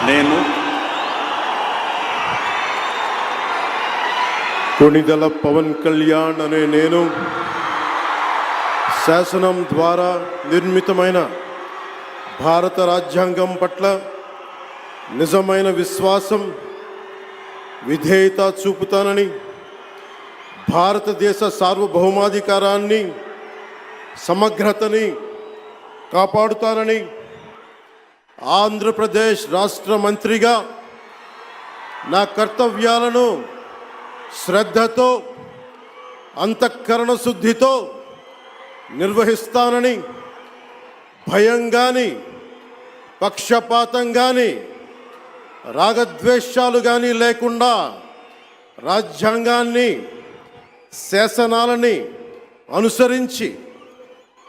నేను కొణిదెల పవన్ కళ్యాణ్ అనే నేను శాసనం ద్వారా నిర్మితమైన భారత రాజ్యాంగం పట్ల నిజమైన విశ్వాసం, విధేయత చూపుతానని, భారతదేశ సార్వభౌమాధికారాన్ని, సమగ్రతని కాపాడుతానని, ఆంధ్రప్రదేశ్ రాష్ట్ర మంత్రిగా నా కర్తవ్యాలను శ్రద్ధతో, అంతఃకరణ శుద్ధితో నిర్వహిస్తానని, భయం కానీ, పక్షపాతం కానీ, రాగద్వేషాలు కానీ లేకుండా రాజ్యాంగాన్ని, శాసనాలని అనుసరించి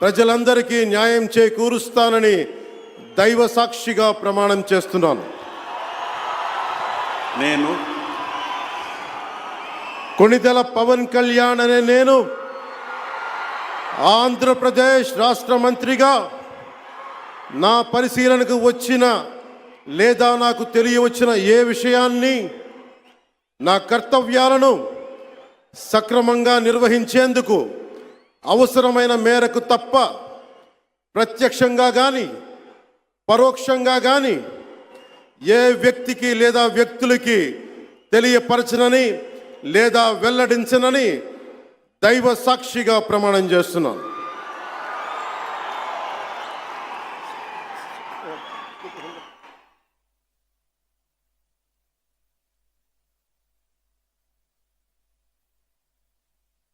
ప్రజలందరికీ న్యాయం చేకూరుస్తానని దైవ సాక్షిగా ప్రమాణం చేస్తున్నాను. నేను కొణిదెల పవన్ కళ్యాణ్ అనే నేను ఆంధ్రప్రదేశ్ రాష్ట్ర మంత్రిగా నా పరిశీలనకు వచ్చిన లేదా నాకు తెలియవచ్చిన ఏ విషయాన్ని, నా కర్తవ్యాలను సక్రమంగా నిర్వహించేందుకు అవసరమైన మేరకు తప్ప ప్రత్యక్షంగా కానీ పరోక్షంగా కానీ ఏ వ్యక్తికి లేదా వ్యక్తులకి తెలియపరచనని లేదా వెల్లడించనని దైవ సాక్షిగా ప్రమాణం చేస్తున్నాను.